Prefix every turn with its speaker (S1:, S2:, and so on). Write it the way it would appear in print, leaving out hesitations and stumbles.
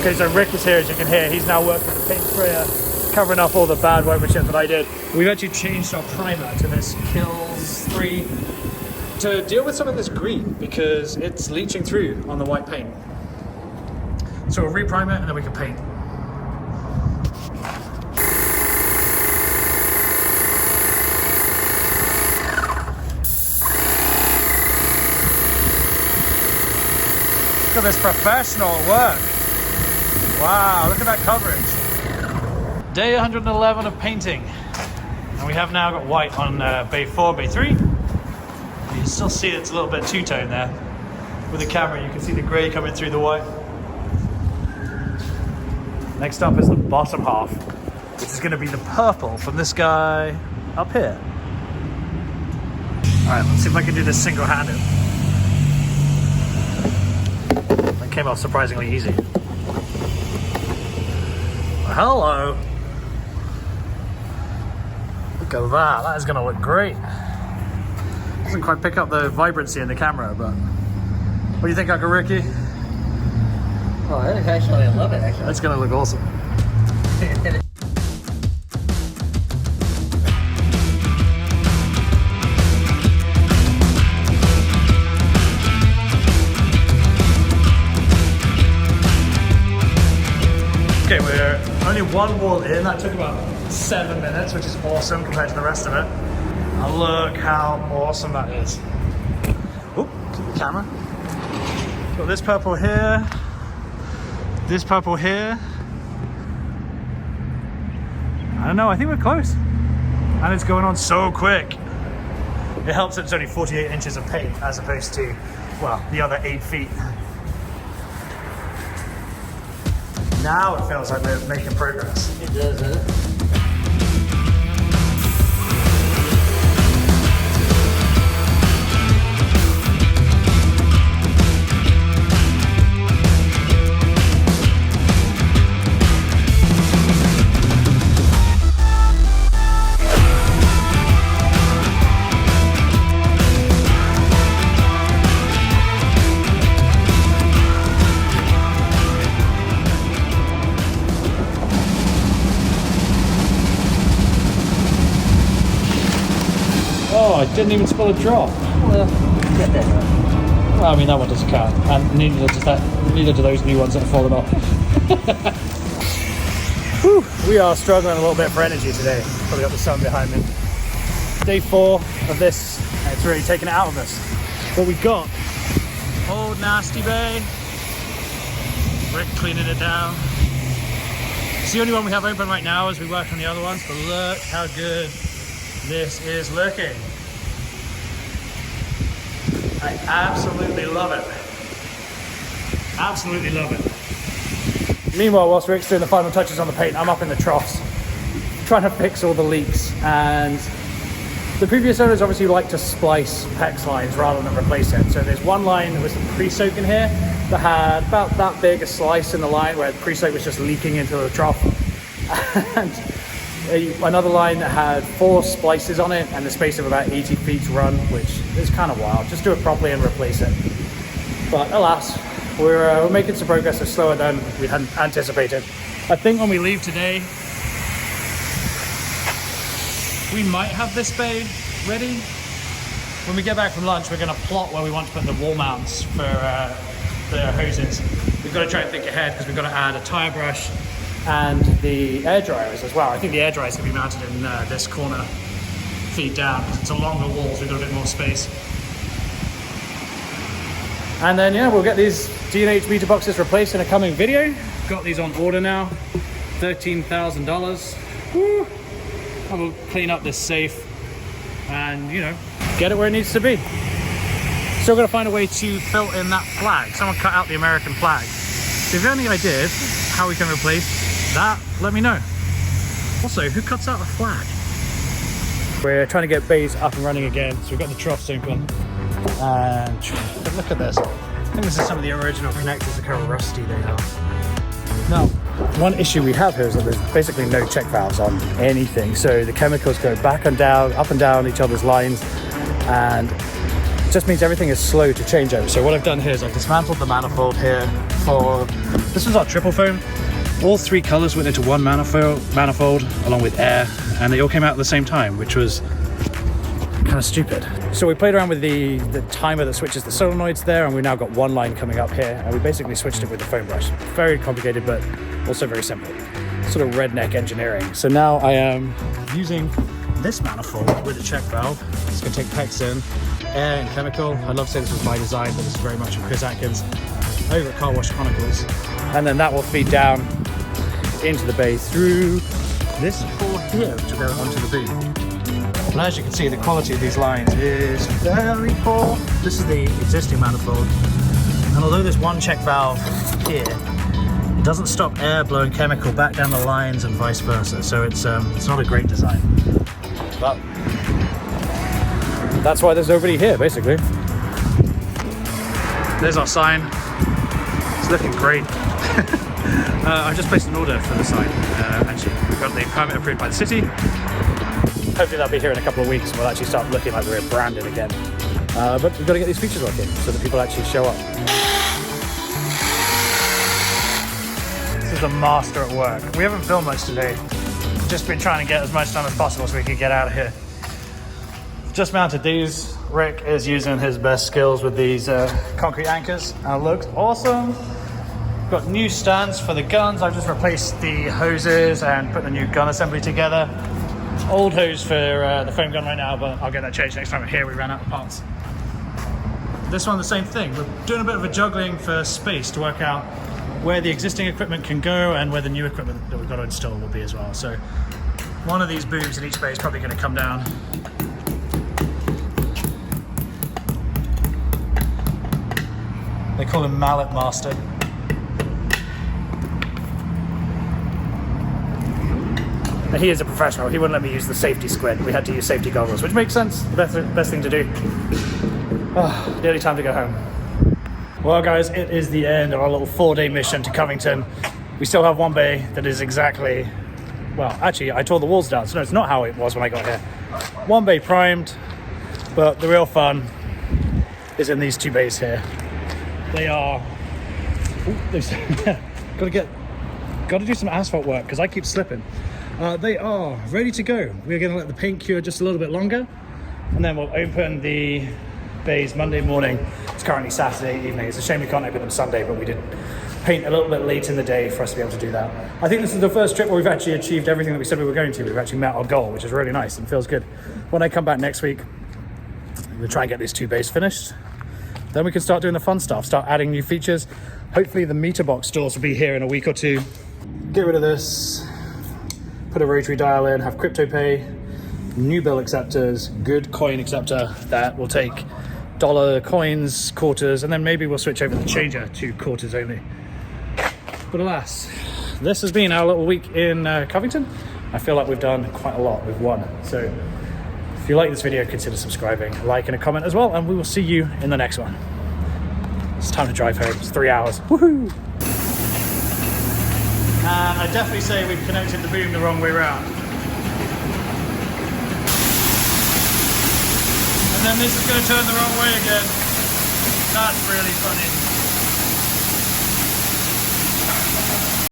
S1: Okay, so Rick is here, as you can hear. He's now working the paint sprayer, covering up all the bad workmanship that I did. We've actually changed our primer to this Kills 3 to deal with some of this green because it's leaching through on the white paint. So we'll reprime it and then we can paint. Look at this professional work. Wow, look at that coverage. Day 111 of painting. And we have now got white on bay 4, bay 3. You can still see it's a little bit two-tone there. With the camera, you can see the grey coming through the white. Next up is the bottom half, which is going to be the purple from this guy up here. All right, let's see if I can do this single-handed. That came off surprisingly easy. Hello. Look at that, that is going to look great. Doesn't quite pick up the vibrancy in the camera, but what do you think, Uncle Ricky?
S2: Oh, actually, I love it, actually.
S1: That's going to look awesome. Okay, we're only one wall in. That took about 7 minutes, which is awesome compared to the rest of it. And look how awesome that is. Oop, keep the camera. Got this purple here. This purple here. I don't know, I think we're close. And it's going on so quick. It helps that it's only 48 inches of paint as opposed to, well, the other 8 feet. Now it feels like we're making progress.
S2: It does, doesn't it?
S1: Oh, I didn't even spill a drop.
S2: Well, get that right.
S1: Well, I mean, that one doesn't count. And neither do those new ones that have fallen off. Whew, we are struggling a little bit for energy today. Probably got the sun behind me. Day 4 of this, and it's really taken it out of us. What we got, old nasty bay. Rick cleaning it down. It's the only one we have open right now as we work on the other ones, but look how good this is looking. I absolutely love it. Absolutely love it. Meanwhile, whilst Rick's doing the final touches on the paint, I'm up in the troughs trying to fix all the leaks. And the previous owners obviously like to splice PEX lines rather than replace it. So there's one line that was the pre-soak in here that had about that big a slice in the line where the pre-soak was just leaking into the trough. And another line that had 4 splices on it and the space of about 80 feet to run, which is kind of wild. Just do it properly and replace it. But alas, we're making some progress. It's slower than we hadn't anticipated. I think when we leave today, we might have this bay ready. When we get back from lunch, we're going to plot where we want to put the wall mounts for the hoses. We've got to try and think ahead because we've got to add a tire brush and the air dryers as well. I think the air dryers can be mounted in this corner, feet down, because it's a longer wall, so we've got a bit more space. And then yeah, we'll get these D&H meter boxes replaced in a coming video. Got these on order now, $13,000. Woo! And we'll clean up this safe and, you know, get it where it needs to be. Still gotta find a way to fill in that flag. Someone cut out the American flag. So if you have any ideas how we can replace that, let me know. Also, who cuts out a flag? We're trying to get bays up and running again. So we've got the troughs open. And look at this. I think this is some of the original connectors. Look how rusty they are. Now, one issue we have here is that there's basically no check valves on anything. So the chemicals go back and down, up and down each other's lines. And it just means everything is slow to change over. So what I've done here is I've dismantled the manifold here, this was our triple foam. All 3 colors went into one manifold along with air, and they all came out at the same time, which was kind of stupid. So we played around with the timer that switches the solenoids there, and we've now got one line coming up here, and we basically switched it with the foam brush. Very complicated, but also very simple. Sort of redneck engineering. So now I am using this manifold with a check valve. It's going to take PEX in, air and chemical. I'd love to say this was my design, but this is very much of Chris Atkins over at Car Wash Chronicles. And then that will feed down into the bay through this hole here, which will go onto the boom. And as you can see, the quality of these lines is very poor. This is the existing manifold. And although there's one check valve here, it doesn't stop air blowing chemical back down the lines and vice versa. So it's not a great design. But that's why there's nobody here, basically. There's our sign. It's looking great. I just placed an order for the sign. Actually, we got the permit approved by the city. Hopefully that'll be here in a couple of weeks and we'll actually start looking like we're branded again. But we've got to get these features working so that people actually show up. This is the master at work. We haven't filmed much today. Just been trying to get as much done as possible so we can get out of here. Just mounted these. Rick is using his best skills with these concrete anchors, and it looks awesome. Got new stands for the guns. I've just replaced the hoses and put the new gun assembly together. Old hose for the foam gun right now, but I'll get that changed next time we're here. We ran out of parts. This one, the same thing. We're doing a bit of a juggling for space to work out where the existing equipment can go and where the new equipment that we've got to install will be as well. So one of these booms in each bay is probably going to come down. They call him Mallet Master. And he is a professional. He wouldn't let me use the safety squid. We had to use safety goggles, which makes sense. The best thing to do. Oh, nearly time to go home. Well, guys, it is the end of our little 4-day mission to Covington. We still have one bay that is exactly, well, actually, I tore the walls down, so no, it's not how it was when I got here. One bay primed, but the real fun is in these 2 bays here. They are, got to do some asphalt work because I keep slipping. They are ready to go. We're going to let the paint cure just a little bit longer, and then we'll open the bays Monday morning. It's currently Saturday evening. It's a shame we can't open them Sunday, but we did paint a little bit late in the day for us to be able to do that. I think this is the first trip where we've actually achieved everything that we said we were going to. We've actually met our goal, which is really nice and feels good. When I come back next week, we'll try and get these 2 bays finished. Then we can start doing the fun stuff, start adding new features. Hopefully the meter box doors will be here in a week or 2. Get rid of this, put a rotary dial in, have crypto pay, new bill acceptors, good coin acceptor that will take dollar coins, quarters, and then maybe we'll switch over the changer to quarters only. But alas, this has been our little week in Covington. I feel like we've done quite a lot. We've won. So if you like this video, consider subscribing, a like and a comment as well, and we will see you in the next one. It's time to drive home. It's 3 hours. Woohoo! And I definitely say we've connected the boom the wrong way around. And then this is going to turn the wrong way again. That's really funny.